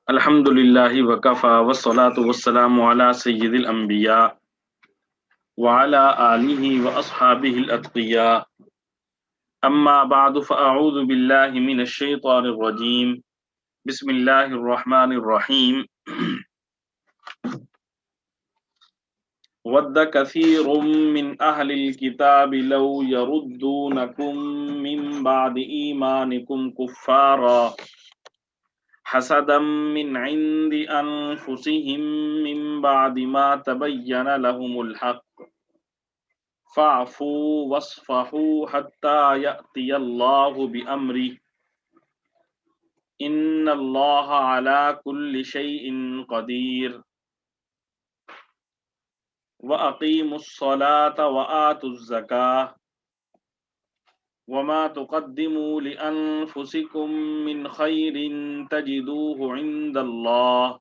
الحمد للہ وکفا والصلاة والسلام علی سید الانبیاء وعلی آلہ واصحابہ الاتقیاء اما بعد فاعوذ باللہ من الشیطان الرجیم بسم اللہ الرحمن الرحیم ود کثیر من اہل الکتاب لو یردونکم من بعد ایمانکم کفارا حسدا من عند انفسهم من بعد ما تبين لهم الحق فاعفوا واصفحوا حتى يأتي الله بأمره إن الله على كل شيء قدير وأقيموا الصلاة وآتوا الزكاة وما تقدموا لأنفسكم من خير تجدوه عند الله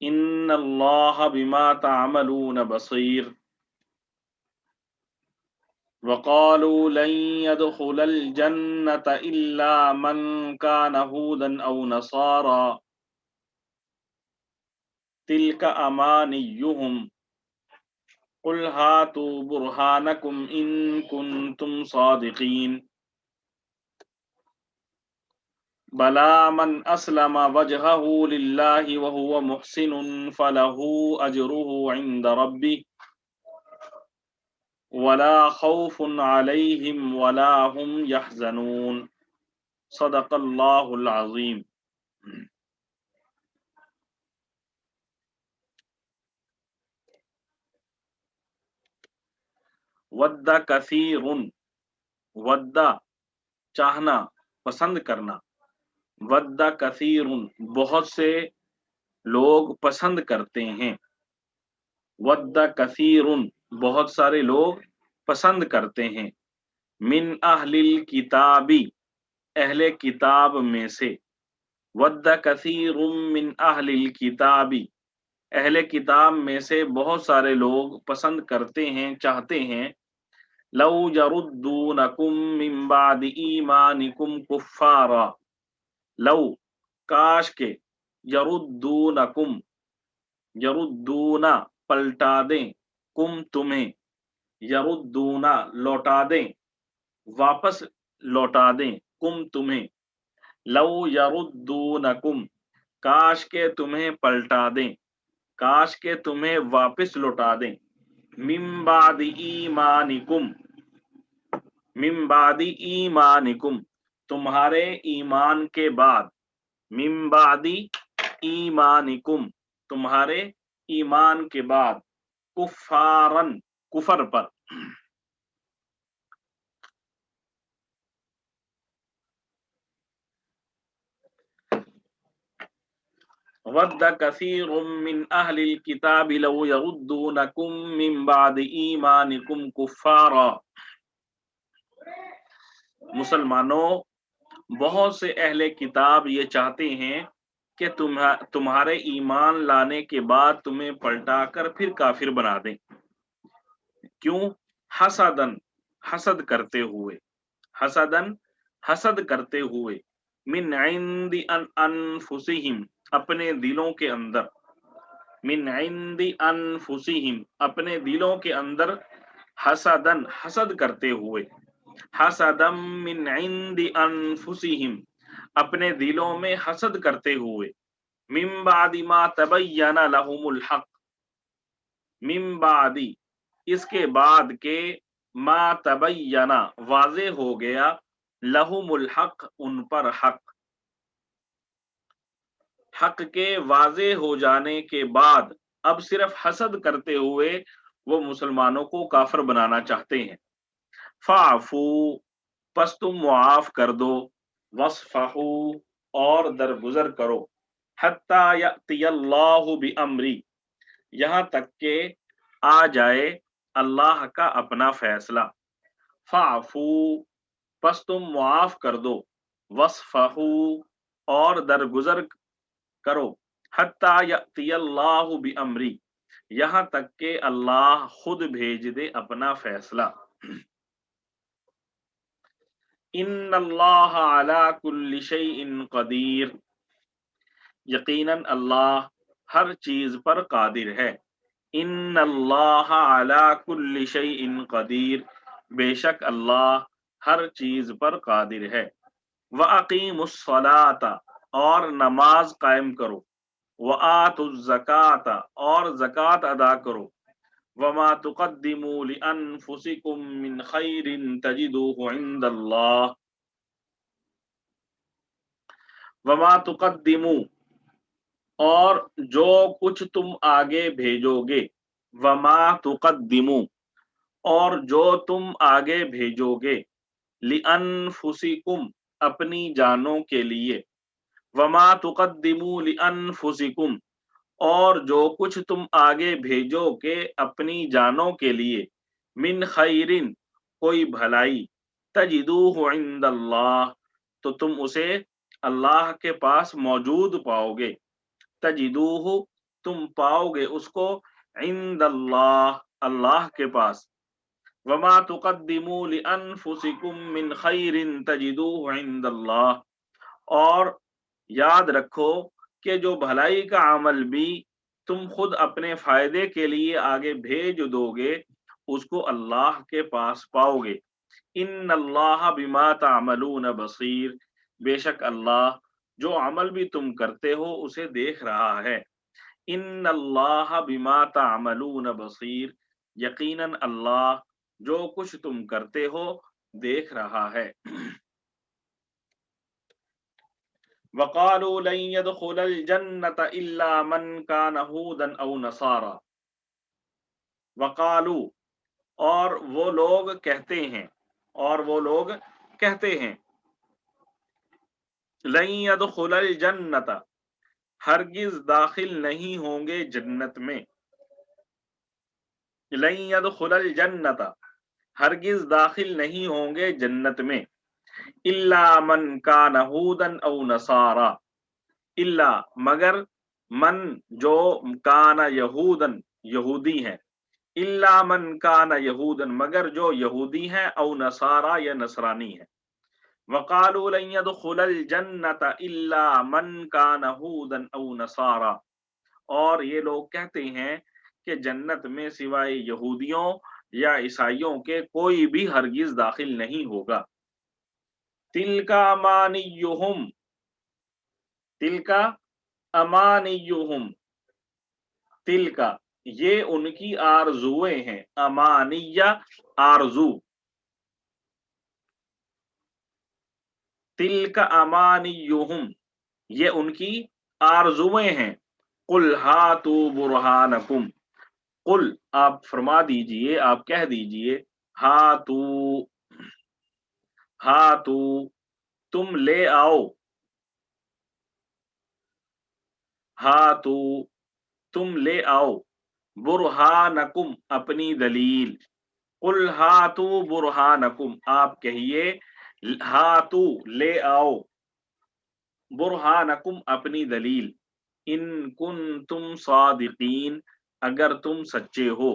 إن الله بما تعملون بصير وقالوا لن يدخل الجنة إلا من كان هودا أو نصارى تلك أمانيهم قل هاتوا برهانكم إن كنتم صادقين بلى من أسلم وجهه لله وهو محسن فله أجره عند ربه ولا خوف عليهم ولا هم يحزنون صدق اللہ العظیم۔ ود کثیر، ود چاہنا، پسند کرنا، ود کثیر بہت سے لوگ پسند کرتے ہیں، ود کثیر بہت سارے لوگ پسند کرتے ہیں، من اہل الکتابی اہل کتاب میں سے، ود کثیر من اہل الکتابی اہل کتاب میں سے بہت سارے لوگ پسند کرتے ہیں، چاہتے ہیں، لو یردونکم من بعد ایمانکم کفارا، لو کاش کے، یردونکم یردونا پلٹا دیں، کم تمہیں، یردونا لوٹا دیں، واپس لوٹا دیں، کم تمہیں، لو یردونکم کاش کے تمہیں پلٹا دیں، کاش کے تمہیں واپس لوٹا دیں، من بعد ایمانکم من بعد ایمانکم تمہارے ایمان کے بعد، من بعد ایمانکم تمہارے ایمان کے بعد، کفارن کفر پر، ود کثیر من اہل الکتاب لو یردونکم من بعد ایمانکم کفارا، مسلمانوں بہت سے اہل کتاب یہ چاہتے ہیں کہ تمہارے ایمان لانے کے بعد تمہیں پلٹا کر پھر کافر بنا دیں، کیوں؟ حسدن حسد کرتے ہوئے، حسدن حسد کرتے ہوئے، من عند انفسہم اپنے دلوں کے اندر، من عند انفسہم اپنے دلوں کے اندر، حسدن حسد کرتے ہوئے، حسدم من عند انفسہم اپنے دلوں میں حسد کرتے ہوئے، من بعد ما تبین لہم الحق من بعد اس کے بعد کہ ما تبین واضح ہو گیا، لہم الحق ان پر حق، حق کے واضح ہو جانے کے بعد اب صرف حسد کرتے ہوئے وہ مسلمانوں کو کافر بنانا چاہتے ہیں، فاعفو پس تم معاف کر دو، وصفحو اور درگزر کرو، حتی یأتی اللہ بامری یہاں تک کہ آ جائے اللہ کا اپنا فیصلہ، فاعفو پس تم معاف کر دو، وصفحو اور درگزر کرو، حتی یأتی اللہ بامری یہاں تک کہ اللہ خود بھیج دے اپنا فیصلہ، ان اللہ علی کل شیء قدیر یقیناً اللہ ہر چیز پر قادر ہے. ان اللہ علی کل شیء قدیر، بے شک اللہ ہر چیز پر قادر ہے. وَأَقِیمُوا الصَّلَاةَ، اور نماز قائم کرو. وَآتُوا الزَّکَاةَ، اور زکوٰۃ ادا کرو. وَمَا تُقَدِّمُوا لِأَنفُسِکُم مِّن خَیْرٍ تَجِدُوهُ عِندَ اللَّهِ. وَمَا تُقَدِّمُوا، اور جو کچھ تم آگے بھیجو گے. وَمَا تُقَدِّمُوا، اور جو تم آگے بھیجو گے. لِأَنفُسِکُم، اپنی جانوں کے لیے. وَمَا تُقَدِّمُوا لِأَنفُسِکُم، اور جو کچھ تم آگے بھیجو گے اپنی جانوں کے لیے. من خیرن، کوئی بھلائی. تجدوہ عند اللہ، تو تم اسے اللہ کے پاس موجود پاؤ گے. تجدوہ، تم پاؤ گے اس کو. عند اللہ، اللہ کے پاس. وما تقدموا لانفسکم من خیر تجدوہ عند اللہ، اور یاد رکھو کہ جو بھلائی کا عمل بھی تم خود اپنے فائدے کے لیے آگے بھیج دو گے اس کو اللہ کے پاس پاؤ گے. ان اللہ بما تعملون بصیر، بے شک اللہ جو عمل بھی تم کرتے ہو اسے دیکھ رہا ہے. ان اللہ بما تعملون بصیر، یقیناً اللہ جو کچھ تم کرتے ہو دیکھ رہا ہے. وَقَالُوا لَن يَدْخُلَ الْجَنَّةَ إِلَّا مَنْ كَانَ هُودًا أَوْ نَصَارَىٰ. وَقَالُوا، اور وہ لوگ کہتے ہیں، لَن يَدْخُلَ الْجَنَّةَ، ہرگز داخل نہیں ہوں گے جنت میں. لَن يَدْخُلَ الْجَنَّةَ، ہرگز داخل نہیں ہوں گے جنت میں. الا من کان ہودن او نصارا، الا مگر، من جو کان یہودن یہودی ہیں. الا من کان یہودن مگر جو یہودی ہیں، او نصارا یا نصرانی ہیں. وقالوا لن يدخل الجنة الا من کان ہودن او نصارا، اور یہ لوگ کہتے ہیں کہ جنت میں سوائے یہودیوں یا عیسائیوں کے کوئی بھی ہرگز داخل نہیں ہوگا. تلک امانیہم، تلک امانیہم، تلک یہ ان کی آرزویں ہیں. امانیہ آرزو. تلک امانیہم، یہ ان کی آرزویں ہیں. قل ہاتوا برہانکم، قل آپ فرما دیجئے، آپ کہہ دیجئے. ہاتوا، ہاتوا تم لے آؤ. ہاتوا تم لے آؤ. برہانکم اپنی دلیل. قل ہاتوا برہانکم آپ کہیے ہاتوا لے آؤ. برہانکم اپنی دلیل. ان کنتم صادقین اگر تم سچے ہو.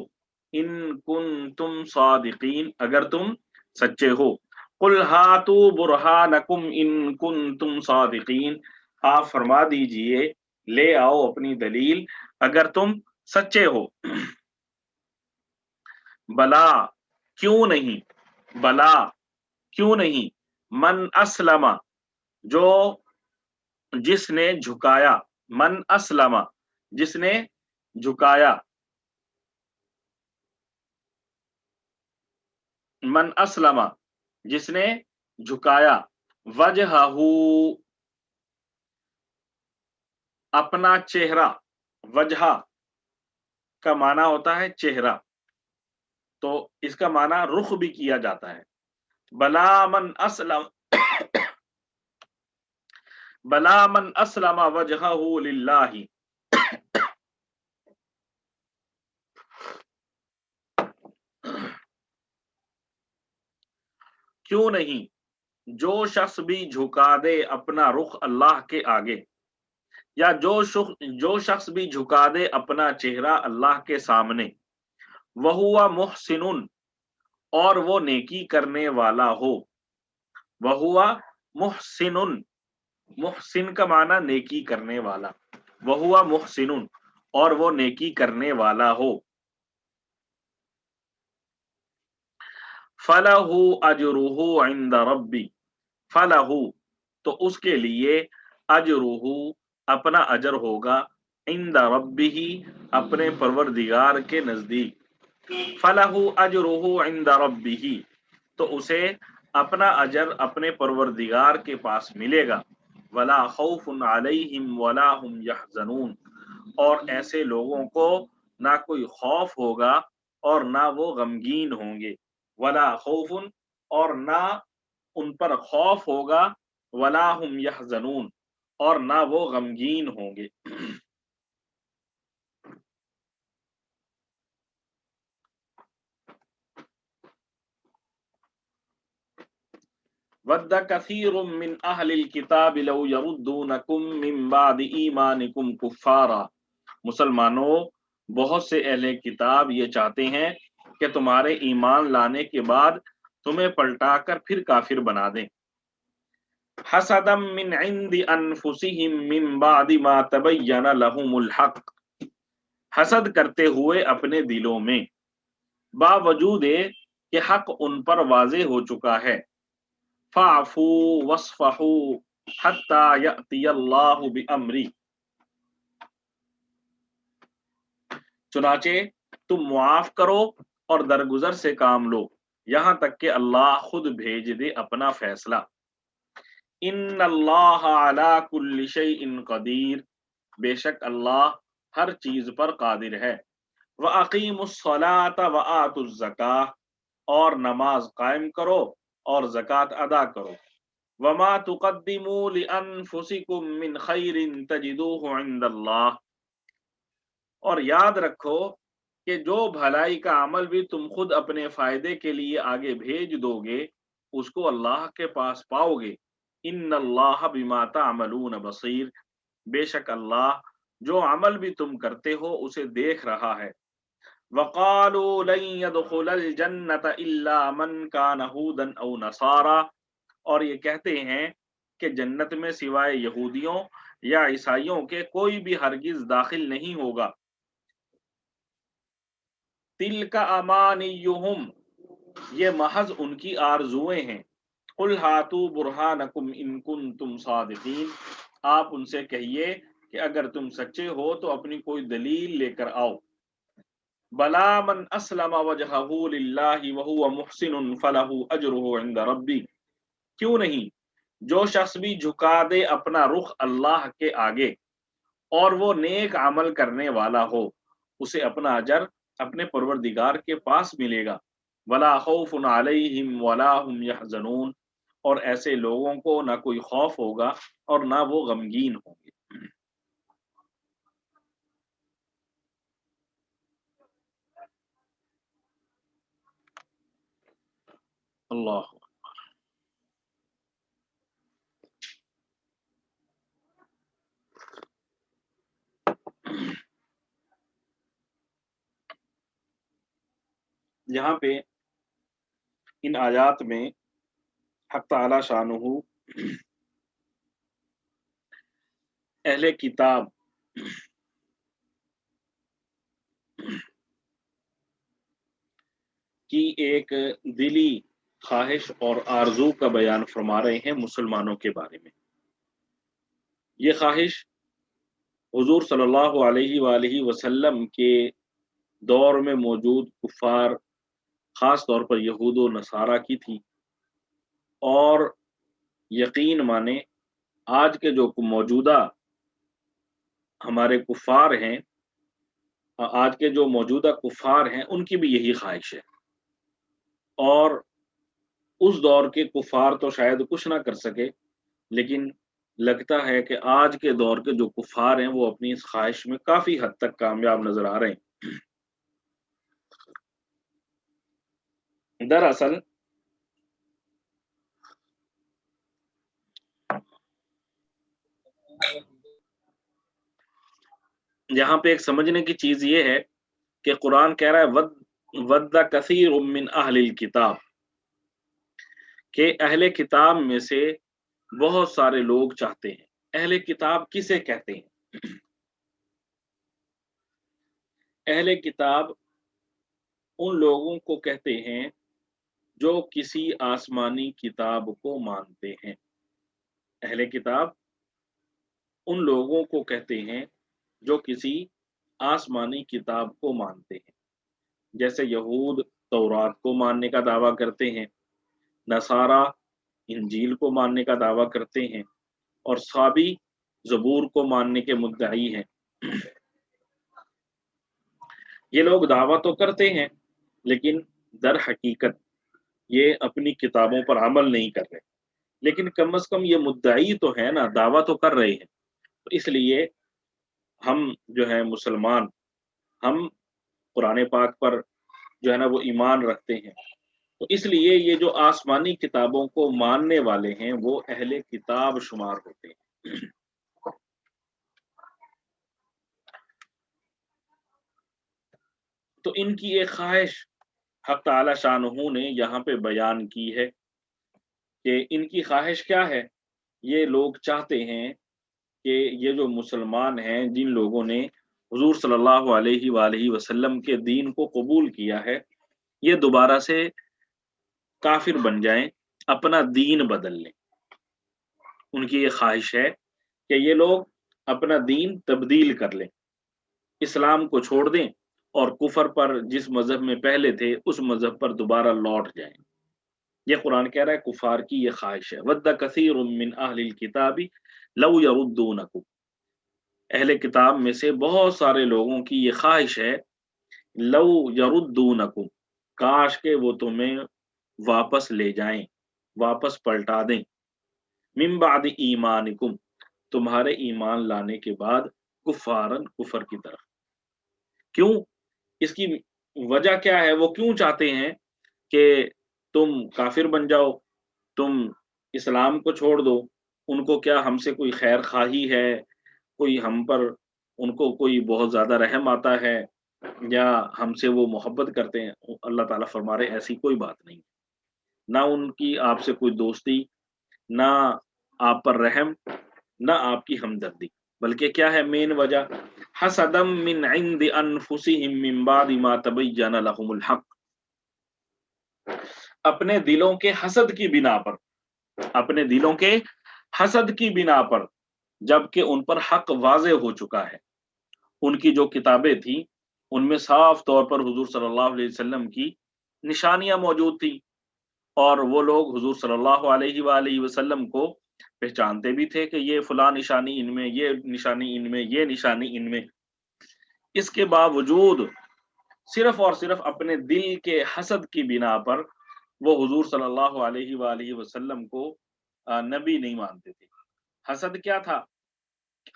ان کنتم صادقین اگر تم سچے ہو. قل ہاتوا برہانکم ان کنتم صادقین، آپ فرما دیجئے لے آؤ اپنی دلیل اگر تم سچے ہو. بلا کیوں نہیں، بلا کیوں نہیں. من اسلم جو جس نے جھکایا. من اسلم جس نے جھکایا. من اسلم جس نے جھکایا. وجہہ اپنا چہرہ. وجہ کا معنی ہوتا ہے چہرہ، تو اس کا معنی رخ بھی کیا جاتا ہے. بلا من اسلم، بلا من اسلم وجہہ للہ. کیوں نہیں جو شخص بھی جھکا دے اپنا رخ اللہ کے آگے، یا جو شخص بھی جھکا دے اپنا چہرہ اللہ کے سامنے. وہو محسن، اور وہ نیکی کرنے والا ہو. وہو محسن، محسن کا معنی نیکی کرنے والا، وہوا محسن، اور وہ نیکی کرنے والا ہو، فلہ اجرہ عند ربی، فلہ تو اس کے لیے، اجرہ اپنا اجر ہوگا، عند ربہ اپنے پروردگار کے نزدیک، فلہ اجرہ عند ربہ تو اسے اپنا اجر اپنے پروردگار کے پاس ملے گا، ولا خوف علیہم ولا هم یحزنون، اور ایسے لوگوں کو نہ کوئی خوف ہوگا اور نہ وہ غمگین ہوں گے، ولا خوف اور نہ ان پر خوف ہوگا، ولا هم یحزنون اور نہ وہ غمگین ہوں گے۔ ود کثیر من اہل الکتاب لو یردونکم من بعد ایمانکم کفارا، مسلمانوں بہت سے اہل کتاب یہ چاہتے ہیں کہ تمہارے ایمان لانے کے بعد تمہیں پلٹا کر پھر کافر بنا دیں، حسدا من عند انفسہم من بعد ما تبین لہم الحق، حسد کرتے ہوئے اپنے دلوں میں، باوجود کہ حق ان پر واضح ہو چکا ہے، فاعفوا واصفحوا حتی یأتی اللہ بامرہ، چنانچہ تم معاف کرو اور درگزر سے کام لو یہاں تک کہ اللہ خود بھیج دے اپنا فیصلہ، ان اللہ علی کل شیء قدیر، بے شک اللہ ہر چیز پر قادر ہے، وَأَقِیمُوا الصَّلَاةَ وَآتُوا الزَّکَاةَ اور نماز قائم کرو اور زکوٰۃ ادا کرو، وَمَا تُقَدِّمُوا لِأَنفُسِکُم مِّن خَیْرٍ تَجِدُوهُ عِندَ اللہ، اور یاد رکھو کہ جو بھلائی کا عمل بھی تم خود اپنے فائدے کے لیے آگے بھیج دو گے اس کو اللہ کے پاس پاؤ گے، ان اللہ بما تعملون بصیر، بے شک اللہ جو عمل بھی تم کرتے ہو اسے دیکھ رہا ہے، وقالوا لن يدخل الجنة الا من كان هودا او نصارا، اور یہ کہتے ہیں کہ جنت میں سوائے یہودیوں یا عیسائیوں کے کوئی بھی ہرگز داخل نہیں ہوگا، تلک امانیہم یہ محض ان کی آرزویں ہیں، قل ہاتوا برہانکم ان کنتم صادقین، آپ ان سے کہیے کہ اگر تم سچے ہو تو اپنی کوئی دلیل لے کر آؤ، بلا من اسلم وجہہ للہ وہو محسن فلہ اجرہ عند ربی، کیوں نہیں جو شخص بھی جھکا دے اپنا رخ اللہ کے آگے اور وہ نیک عمل کرنے والا ہو اسے اپنا اجر اپنے پروردگار کے پاس ملے گا، ولا خوف علیہم ولا هم یحزنون اور ایسے لوگوں کو نہ کوئی خوف ہوگا اور نہ وہ غمگین ہوں گے۔ اللہ یہاں پہ ان آیات میں حق تعالی شانہ اہل کتاب کی ایک دلی خواہش اور آرزو کا بیان فرما رہے ہیں مسلمانوں کے بارے میں۔ یہ خواہش حضور صلی اللہ علیہ وآلہ وسلم کے دور میں موجود کفار خاص طور پر یہود و نصارہ کی تھی، اور یقین مانے آج کے جو موجودہ ہمارے کفار ہیں، آج کے جو موجودہ کفار ہیں ان کی بھی یہی خواہش ہے، اور اس دور کے کفار تو شاید کچھ نہ کر سکے، لیکن لگتا ہے کہ آج کے دور کے جو کفار ہیں وہ اپنی اس خواہش میں کافی حد تک کامیاب نظر آ رہے ہیں۔ دراصل یہاں پہ ایک سمجھنے کی چیز یہ ہے کہ قرآن کہہ رہا ہے ود کثیر من اہل الکتاب، کہ اہل کتاب میں سے بہت سارے لوگ چاہتے ہیں۔ اہل کتاب کسے کہتے ہیں؟ اہل کتاب ان لوگوں کو کہتے ہیں جو کسی آسمانی کتاب کو مانتے ہیں۔ اہل کتاب ان لوگوں کو کہتے ہیں جو کسی آسمانی کتاب کو مانتے ہیں، جیسے یہود تورات کو ماننے کا دعویٰ کرتے ہیں، نصارہ انجیل کو ماننے کا دعویٰ کرتے ہیں، اور صابی زبور کو ماننے کے مدعی ہیں۔ یہ لوگ دعویٰ تو کرتے ہیں لیکن در حقیقت یہ اپنی کتابوں پر عمل نہیں کر رہے، لیکن کم از کم یہ مدعی تو ہے نا، دعویٰ تو کر رہے ہیں۔ تو اس لیے ہم جو ہے مسلمان، ہم قرآن پاک پر جو ہے نا وہ ایمان رکھتے ہیں، تو اس لیے یہ جو آسمانی کتابوں کو ماننے والے ہیں وہ اہل کتاب شمار ہوتے ہیں۔ تو ان کی ایک خواہش حق تعالی شانہ نے یہاں پہ بیان کی ہے کہ ان کی خواہش کیا ہے؟ یہ لوگ چاہتے ہیں کہ یہ جو مسلمان ہیں، جن لوگوں نے حضور صلی اللہ علیہ وآلہ وسلم کے دین کو قبول کیا ہے، یہ دوبارہ سے کافر بن جائیں، اپنا دین بدل لیں۔ ان کی یہ خواہش ہے کہ یہ لوگ اپنا دین تبدیل کر لیں، اسلام کو چھوڑ دیں اور کفر پر، جس مذہب میں پہلے تھے اس مذہب پر دوبارہ لوٹ جائیں۔ یہ قرآن کہہ رہا ہے کفار کی یہ خواہش ہے۔ وَدَّ كَثِيرٌ مِّنْ أَهْلِ الْكِتَابِ لَوْ يَرُدُّونَكُمْ، اہل کتاب میں سے بہت سارے لوگوں کی یہ خواہش ہے، لَوْ يَرُدُّونَكُمْ، کاش کہ وہ تمہیں واپس لے جائیں، واپس پلٹا دیں، مِن بَعْدِ ایمانکم، تمہارے ایمان لانے کے بعد، کفارن، کفر کی طرف۔ کیوں؟ اس کی وجہ کیا ہے؟ وہ کیوں چاہتے ہیں کہ تم کافر بن جاؤ، تم اسلام کو چھوڑ دو؟ ان کو کیا ہم سے کوئی خیر خواہی ہے؟ کوئی ہم پر ان کو کوئی بہت زیادہ رحم آتا ہے، یا ہم سے وہ محبت کرتے ہیں؟ اللہ تعالیٰ فرما رہے ایسی کوئی بات نہیں، نہ ان کی آپ سے کوئی دوستی، نہ آپ پر رحم، نہ آپ کی ہمدردی، بلکہ کیا ہے مین وجہ؟ حسدم من عند انفسهم من بعد ما تبین لهم الحق، اپنے دلوں کے حسد کی بنا پر، اپنے دلوں کے حسد کی بنا پر، جبکہ ان پر حق واضح ہو چکا ہے۔ ان کی جو کتابیں تھیں ان میں صاف طور پر حضور صلی اللہ علیہ وسلم کی نشانیاں موجود تھیں، اور وہ لوگ حضور صلی اللہ علیہ وآلہ وسلم کو پہچانتے بھی تھے کہ یہ فلاں نشانی ان میں، یہ نشانی ان میں، یہ نشانی ان میں۔ اس کے باوجود صرف اور صرف اپنے دل کے حسد کی بنا پر وہ حضور صلی اللہ علیہ وآلہ وسلم کو نبی نہیں مانتے تھے۔ حسد کیا تھا؟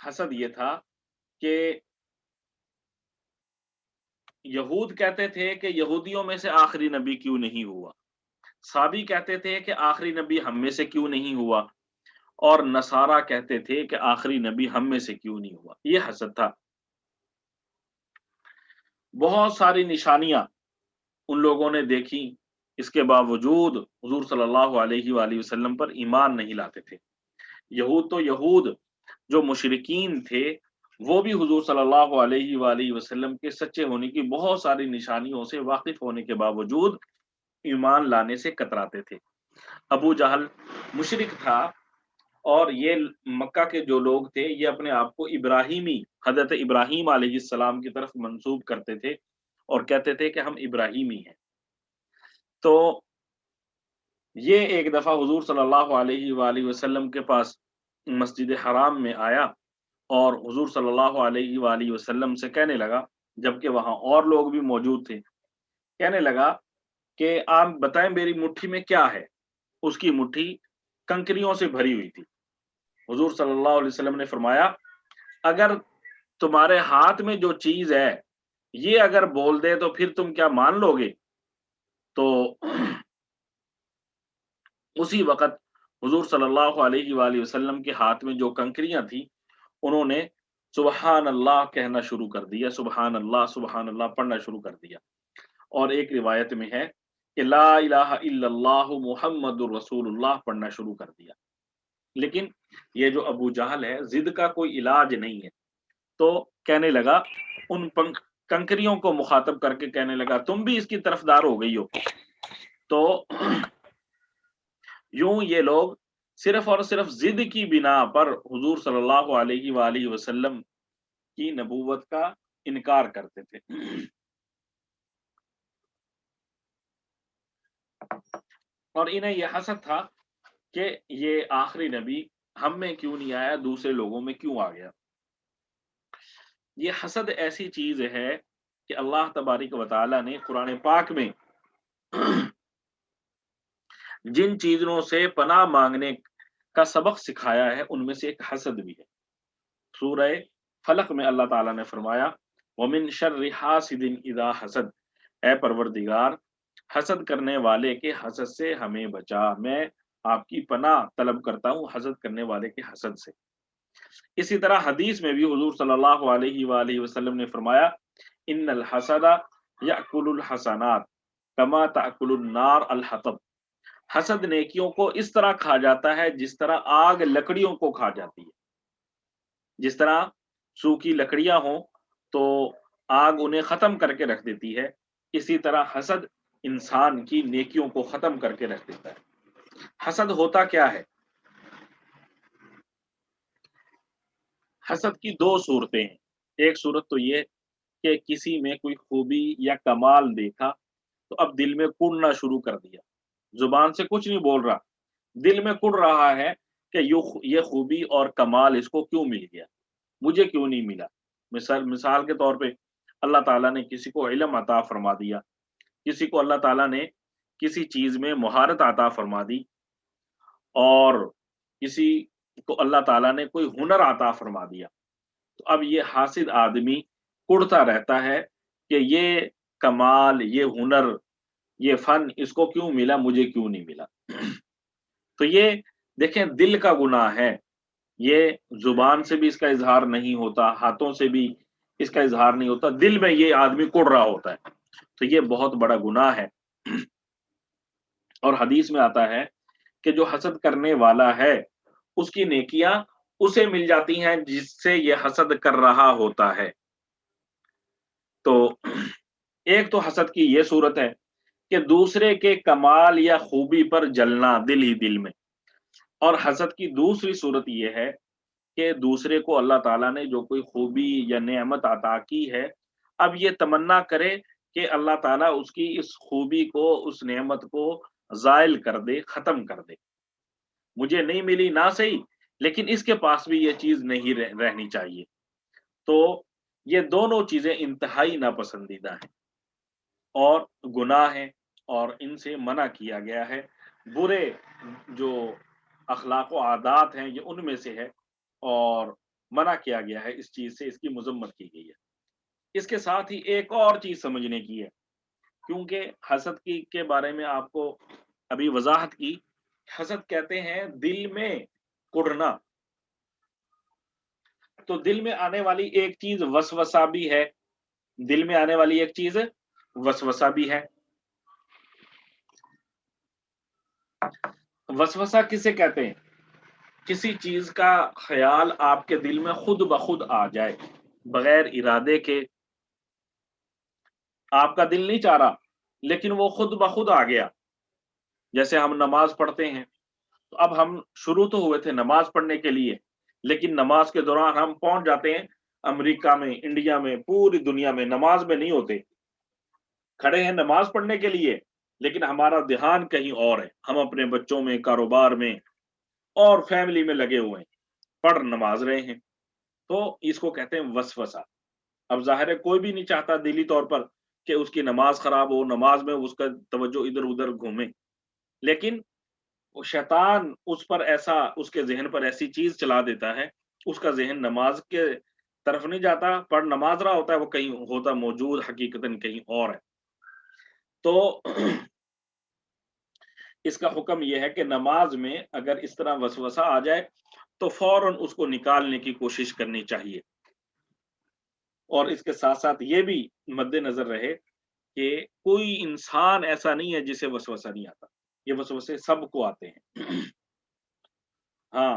حسد یہ تھا کہ یہود کہتے تھے کہ یہودیوں میں سے آخری نبی کیوں نہیں ہوا، صابی کہتے تھے کہ آخری نبی ہم میں سے کیوں نہیں ہوا، اور نصارہ کہتے تھے کہ آخری نبی ہم میں سے کیوں نہیں ہوا۔ یہ حسد تھا۔ بہت ساری نشانیاں ان لوگوں نے دیکھی، اس کے باوجود حضور صلی اللہ علیہ وآلہ وسلم پر ایمان نہیں لاتے تھے۔ یہود تو یہود، جو مشرکین تھے وہ بھی حضور صلی اللہ علیہ وآلہ وسلم کے سچے ہونے کی بہت ساری نشانیوں سے واقف ہونے کے باوجود ایمان لانے سے کتراتے تھے۔ ابو جہل مشرک تھا، اور یہ مکہ کے جو لوگ تھے یہ اپنے آپ کو ابراہیمی، حضرت ابراہیم علیہ السلام کی طرف منسوب کرتے تھے اور کہتے تھے کہ ہم ابراہیمی ہیں۔ تو یہ ایک دفعہ حضور صلی اللہ علیہ وآلہ وسلم کے پاس مسجد حرام میں آیا، اور حضور صلی اللہ علیہ وآلہ وسلم سے کہنے لگا، جبکہ وہاں اور لوگ بھی موجود تھے، کہنے لگا کہ آپ بتائیں میری مٹھی میں کیا ہے؟ اس کی مٹھی کنکریوں سے بھری ہوئی تھی۔ حضور صلی اللہ علیہ وسلم نے فرمایا، اگر تمہارے ہاتھ میں جو چیز ہے یہ اگر بول دے تو پھر تم کیا مان لو گے؟ تو اسی وقت حضور صلی اللہ علیہ وآلہ وسلم کے ہاتھ میں جو کنکریاں تھیں انہوں نے سبحان اللہ کہنا شروع کر دیا، سبحان اللہ پڑھنا شروع کر دیا، اور ایک روایت میں ہے کہ لا الہ الا اللہ محمد الرسول اللہ پڑھنا شروع کر دیا۔ لیکن یہ جو ابو جہل ہے ضد کا کوئی علاج نہیں ہے، تو کہنے لگا ان کنکریوں کو مخاطب کر کے کہنے لگا تم بھی اس کی طرفدار ہو گئی ہو۔ تو یوں یہ لوگ صرف اور صرف ضد کی بنا پر حضور صلی اللہ علیہ وآلہ وسلم کی نبوت کا انکار کرتے تھے۔ اور انہیں یہ حسد تھا کہ یہ آخری نبی ہم میں کیوں نہیں آیا، دوسرے لوگوں میں کیوں آ گیا۔ یہ حسد ایسی چیز ہے کہ اللہ تبارک و تعالی نے قرآن پاک میں جن چیزوں سے پناہ مانگنے کا سبق سکھایا ہے ان میں سے ایک حسد بھی ہے۔ سورہ فلق میں اللہ تعالیٰ نے فرمایا وَمِن شَرِّ حَاسِدٍ إِذَا حَسَد، اے پروردگار حسد کرنے والے کے حسد سے ہمیں بچا، میں آپ کی پناہ طلب کرتا ہوں حسد کرنے والے کے حسد سے۔ اسی طرح حدیث میں بھی حضور صلی اللہ علیہ وآلہ وسلم نے فرمایا ان الحسد یأکل الحسنات کما تأکل النار الحطب، حسد نیکیوں کو اس طرح کھا جاتا ہے جس طرح آگ لکڑیوں کو کھا جاتی ہے۔ جس طرح سوکھی لکڑیاں ہوں تو آگ انہیں ختم کر کے رکھ دیتی ہے، اسی طرح حسد انسان کی نیکیوں کو ختم کر کے رکھ دیتا ہے۔ حسد ہوتا کیا ہے؟ حسد کی دو صورتیں ہیں۔ ایک صورت تو یہ کہ کسی میں کوئی خوبی یا کمال دیکھا تو اب دل میں کڑنا شروع کر دیا، زبان سے کچھ نہیں بول رہا، دل میں کڑ رہا ہے کہ یہ خوبی اور کمال اس کو کیوں مل گیا، مجھے کیوں نہیں ملا۔ مثال کے طور پہ اللہ تعالیٰ نے کسی کو علم عطا فرما دیا، کسی کو اللہ تعالیٰ نے کسی چیز میں مہارت عطا فرما دی، اور کسی کو اللہ تعالیٰ نے کوئی ہنر عطا فرما دیا، تو اب یہ حاسد آدمی کڑتا رہتا ہے کہ یہ کمال، یہ ہنر، یہ فن اس کو کیوں ملا، مجھے کیوں نہیں ملا۔ تو یہ دیکھیں دل کا گناہ ہے، یہ زبان سے بھی اس کا اظہار نہیں ہوتا، ہاتھوں سے بھی اس کا اظہار نہیں ہوتا، دل میں یہ آدمی کڑ رہا ہوتا ہے، تو یہ بہت بڑا گناہ ہے۔ اور حدیث میں آتا ہے کہ جو حسد کرنے والا ہے اس کی نیکیاں اسے مل جاتی ہیں جس سے یہ حسد کر رہا ہوتا ہے۔ تو ایک تو حسد کی یہ صورت ہے کہ دوسرے کے کمال یا خوبی پر جلنا دل ہی دل میں، اور حسد کی دوسری صورت یہ ہے کہ دوسرے کو اللہ تعالیٰ نے جو کوئی خوبی یا نعمت عطا کی ہے اب یہ تمنا کرے کہ اللہ تعالیٰ اس کی اس خوبی کو، اس نعمت کو زائل کر دے، ختم کر دے، مجھے نہیں ملی نہ صحیح لیکن اس کے پاس بھی یہ چیز نہیں رہنی چاہیے۔ تو یہ دونوں چیزیں انتہائی ناپسندیدہ ہیں اور گناہ ہیں، اور ان سے منع کیا گیا ہے۔ برے جو اخلاق و عادات ہیں یہ ان میں سے ہے، اور منع کیا گیا ہے اس چیز سے، اس کی مذمت کی گئی ہے۔ اس کے ساتھ ہی ایک اور چیز سمجھنے کی ہے، کیونکہ حسد کی کے بارے میں آپ کو ابھی وضاحت کی، حسد کہتے ہیں دل میں کڑنا، تو دل میں آنے والی ایک چیز وسوسہ بھی ہے، دل میں آنے والی ایک چیز وسوسہ بھی ہے۔ وسوسہ کسے کہتے ہیں؟ کسی چیز کا خیال آپ کے دل میں خود بخود آ جائے، بغیر ارادے کے، آپ کا دل نہیں چاہ رہا لیکن وہ خود بخود آ گیا۔ جیسے ہم نماز پڑھتے ہیں تو اب ہم شروع تو ہوئے تھے نماز پڑھنے کے لیے، لیکن نماز کے دوران ہم پہنچ جاتے ہیں امریکہ میں، انڈیا میں، پوری دنیا میں نماز میں نہیں ہوتے، کھڑے ہیں نماز پڑھنے کے لیے لیکن ہمارا دھیان کہیں اور ہے، ہم اپنے بچوں میں، کاروبار میں اور فیملی میں لگے ہوئے ہیں، پڑھ نماز رہے ہیں، تو اس کو کہتے ہیں وسوسہ۔ اب ظاہر ہے کوئی بھی نہیں چاہتا دلی طور پر کہ اس کی نماز خراب ہو، نماز میں اس کا توجہ ادھر ادھر گھومے، لیکن شیطان اس پر ایسا، اس کے ذہن پر ایسی چیز چلا دیتا ہے، اس کا ذہن نماز کے طرف نہیں جاتا، پڑھ نماز رہا ہوتا ہے، وہ کہیں ہوتا موجود حقیقتاً کہیں اور ہے۔ تو اس کا حکم یہ ہے کہ نماز میں اگر اس طرح وسوسہ آ جائے تو فوراً اس کو نکالنے کی کوشش کرنی چاہیے، اور اس کے ساتھ ساتھ یہ بھی مد نظر رہے کہ کوئی انسان ایسا نہیں ہے جسے وسوسہ نہیں آتا، یہ وسوسے سب کو آتے ہیں۔ ہاں،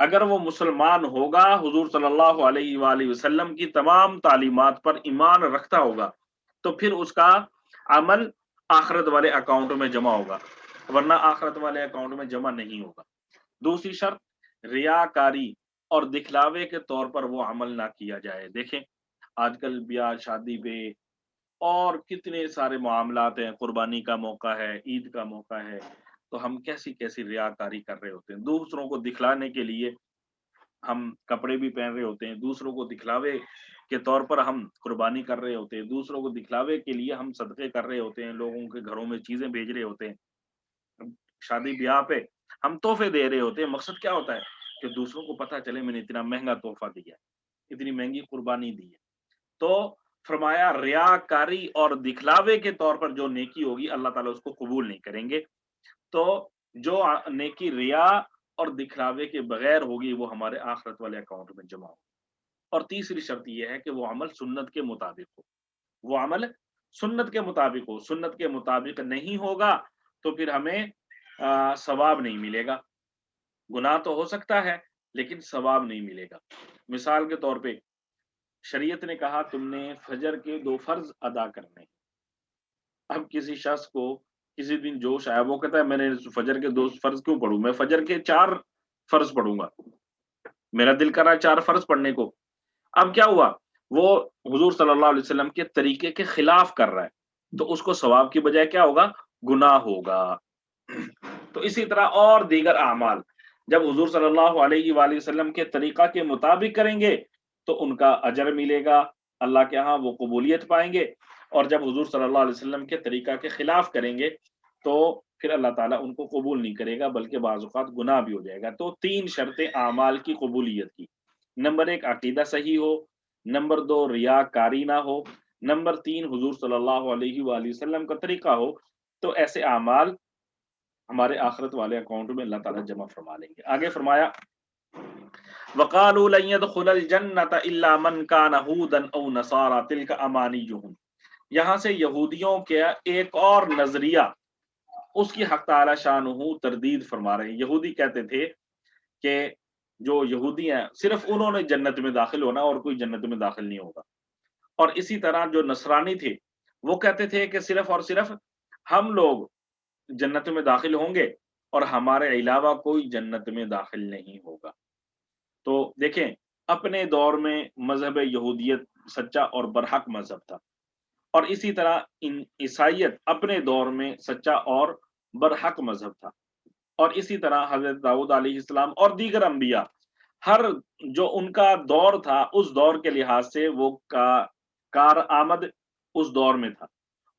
اگر وہ مسلمان ہوگا حضور صلی اللہ علیہ وآلہ وسلم کی تمام تعلیمات پر ایمان رکھتا ہوگا تو پھر اس کا عمل آخرت والے اکاؤنٹ میں جمع ہوگا، ورنہ آخرت والے اکاؤنٹ میں جمع نہیں ہوگا۔ دوسری شرط ریاکاری اور دکھلاوے کے طور پر وہ عمل نہ کیا جائے۔ دیکھیں آج کل بیاہ شادی پہ اور کتنے سارے معاملات ہیں، قربانی کا موقع ہے، عید کا موقع ہے، تو ہم کیسی کیسی ریاکاری کر رہے ہوتے ہیں، دوسروں کو دکھلانے کے لیے ہم کپڑے بھی پہن رہے ہوتے ہیں، دوسروں کو دکھلاوے کے طور پر ہم قربانی کر رہے ہوتے ہیں، دوسروں کو دکھلاوے کے لیے ہم صدقے کر رہے ہوتے ہیں، لوگوں کے گھروں میں چیزیں بھیج رہے ہوتے ہیں، شادی بیاہ پہ ہم تحفے دے رہے ہوتے ہیں۔ مقصد کیا ہوتا ہے کہ دوسروں کو پتہ چلے میں نے اتنا مہنگا تحفہ دیا ہے، اتنی مہنگی قربانی دی ہے۔ تو فرمایا ریاکاری اور دکھلاوے کے طور پر جو نیکی ہوگی اللہ تعالیٰ اس کو قبول نہیں کریں گے۔ تو جو نیکی ریا اور دکھلاوے کے بغیر ہوگی وہ ہمارے آخرت والے اکاؤنٹ میں جمع ہوگی۔ اور تیسری شرط یہ ہے کہ وہ عمل سنت کے مطابق ہو، وہ عمل سنت کے مطابق ہو، سنت کے مطابق نہیں ہوگا تو پھر ہمیں ثواب نہیں ملے گا، گناہ تو ہو سکتا ہے لیکن ثواب نہیں ملے گا۔ مثال کے طور پہ شریعت نے کہا تم نے فجر کے 2 فرض ادا کرنے، اب کسی شخص کو کسی دن جوش آیا، وہ کہتا ہے میں نے فجر کے 2 فرض کیوں پڑھوں، میں فجر کے 4 فرض پڑھوں گا، میرا دل کر رہا ہے 4 فرض پڑھنے کو۔ اب کیا ہوا، وہ حضور صلی اللہ علیہ وسلم کے طریقے کے خلاف کر رہا ہے، تو اس کو ثواب کی بجائے کیا ہوگا، گناہ ہوگا۔ تو اسی طرح اور دیگر اعمال جب حضور صلی اللہ علیہ وآلہ وسلم کے طریقہ کے مطابق کریں گے تو ان کا اجر ملے گا اللہ کے ہاں، وہ قبولیت پائیں گے، اور جب حضور صلی اللہ علیہ وسلم کے طریقہ کے خلاف کریں گے تو پھر اللہ تعالیٰ ان کو قبول نہیں کرے گا بلکہ بعض اوقات گناہ بھی ہو جائے گا۔ تو 3 شرطیں اعمال کی قبولیت کی، نمبر 1 عقیدہ صحیح ہو، نمبر 2 ریاکاری نہ ہو، نمبر 3 حضور صلی اللہ علیہ وآلہ وسلم کا طریقہ ہو، تو ایسے اعمال ہمارے آخرت والے اکاؤنٹ میں اللہ تعالیٰ جمع فرما لیں گے۔ آگے فرمایا وَقَالُوا لَن يَدْخُلَ الْجَنَّةَ إِلَّا مَنْ كَانَ هُودًا أَوْ نَصَارَىٰ تِلْكَ أَمَانِيُّهُمْ، یہاں سے یہودیوں کے ایک اور نظریہ اس کی حق تعالی شانہ تردید فرما رہے ہیں۔ یہودی کہتے تھے کہ جو یہودی ہیں صرف انہوں نے جنت میں داخل ہونا اور کوئی جنت میں داخل نہیں ہوگا، اور اسی طرح جو نصرانی تھے وہ کہتے تھے کہ صرف اور صرف ہم لوگ جنت میں داخل ہوں گے اور ہمارے علاوہ کوئی جنت میں داخل نہیں ہوگا۔ تو دیکھیں اپنے دور میں مذہب یہودیت سچا اور برحق مذہب تھا، اور اسی طرح عیسائیت اپنے دور میں سچا اور برحق مذہب تھا، اور اسی طرح حضرت داؤد علیہ السلام اور دیگر انبیاء ہر جو ان کا دور تھا اس دور کے لحاظ سے وہ کار آمد اس دور میں تھا۔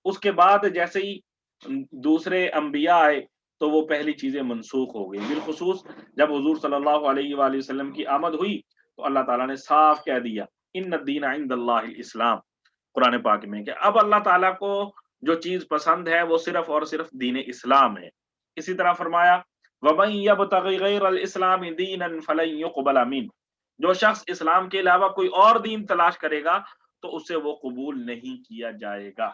اس کے بعد جیسے ہی دوسرے انبیاء آئے تو وہ پہلی چیزیں منسوخ ہو گئی، بالخصوص جب حضور صلی اللہ علیہ وآلہ وسلم کی آمد ہوئی تو اللہ تعالیٰ نے صاف کہہ دیا ان الدین عند اللہ الاسلام قرآن پاک میں، کہ اب اللہ تعالیٰ کو جو چیز پسند ہے وہ صرف اور صرف دین اسلام ہے۔ اسی طرح فرمایا وَمَن يَبْتَغِ غَيْرَ الْإِسْلَامِ دِينًا فَلَن يُقْبَلَ مِنْهُ، جو شخص اسلام کے علاوہ کوئی اور دین تلاش کرے گا تو اسے وہ قبول نہیں کیا جائے گا۔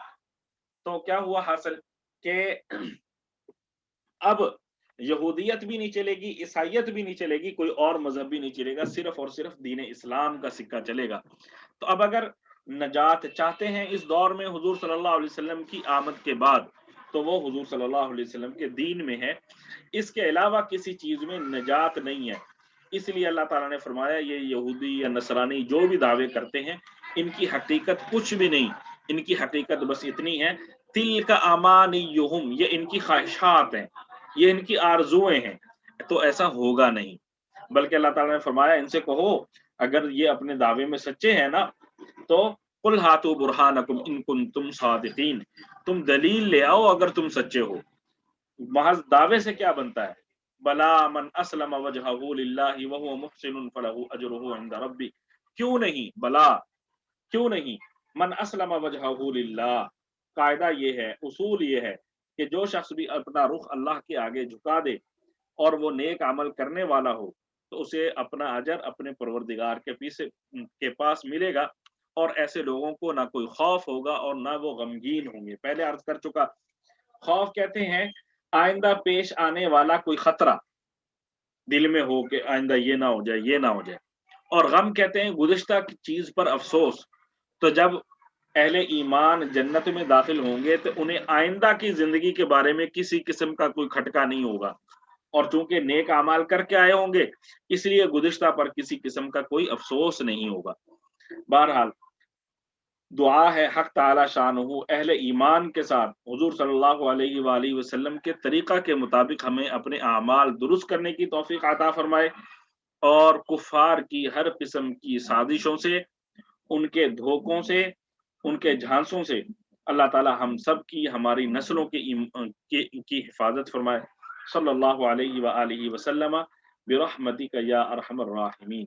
تو کیا ہوا حاصل کہ اب یہودیت بھی نہیں چلے گی، عیسائیت بھی نہیں چلے گی، کوئی اور مذہب بھی نہیں چلے گا، صرف اور صرف دین اسلام کا سکہ چلے گا۔ تو اب اگر نجات چاہتے ہیں اس دور میں حضور صلی اللہ علیہ وسلم کی آمد کے بعد تو وہ حضور صلی اللہ علیہ وسلم کے دین میں ہے، اس کے علاوہ کسی چیز میں نجات نہیں ہے۔ اس لیے اللہ تعالیٰ نے فرمایا یہ یہودی یا نصرانی جو بھی دعوے کرتے ہیں ان کی حقیقت کچھ بھی نہیں، ان کی حقیقت بس اتنی ہے تِلْکَ أَمَانِيُّهُمْ، یہ ان کی خواہشات ہیں، یہ ان کی آرزویں ہیں، تو ایسا ہوگا نہیں۔ بلکہ اللہ تعالیٰ نے فرمایا ان سے کہو اگر یہ اپنے دعوے میں سچے ہیں نا تو قُلْ هَاتُوا بُرْهَانَكُمْ إِن كُنتُمْ صَادِقِينَ، تم دلیل لے آؤ اگر تم سچے ہو۔ محض دعوے سے کیا بنتا ہے، بلا من اسلم وجهه للہ وهو محسن فله اجره عند ربی، کیوں نہیں، بلا کیوں نہیں، من اسلم وجهه للہ، قاعدہ یہ ہے، اصول یہ ہے کہ جو شخص بھی اپنا رخ اللہ کے آگے جھکا دے اور وہ نیک عمل کرنے والا ہو تو اسے اپنا اجر اپنے پروردگار کے پاس ملے گا، اور ایسے لوگوں کو نہ کوئی خوف ہوگا اور نہ وہ غمگین ہوں گے۔ پہلے عرض کر چکا، خوف کہتے ہیں آئندہ پیش آنے والا کوئی خطرہ، دل میں ہو کہ آئندہ یہ نہ ہو جائے، یہ نہ ہو جائے۔ اور غم کہتے ہیں گزشتہ کی چیز پر افسوس۔ تو جب اہل ایمان جنت میں داخل ہوں گے تو انہیں آئندہ کی زندگی کے بارے میں کسی قسم کا کوئی کھٹکا نہیں ہوگا، اور چونکہ نیک اعمال کر کے آئے ہوں گے اس لیے گزشتہ پر کسی قسم کا کوئی افسوس نہیں ہوگا۔ بہرحال دعا ہے حق تعالی شانہ اہل ایمان کے ساتھ حضور صلی اللہ علیہ وآلہ وسلم کے طریقہ کے مطابق ہمیں اپنے اعمال درست کرنے کی توفیق عطا فرمائے، اور کفار کی ہر قسم کی سازشوں سے، ان کے دھوکوں سے، ان کے جھانسوں سے اللہ تعالی ہم سب کی، ہماری نسلوں کی حفاظت فرمائے۔ صلی اللہ علیہ وآلہ وسلم برحمتک یا ارحم الراحمین۔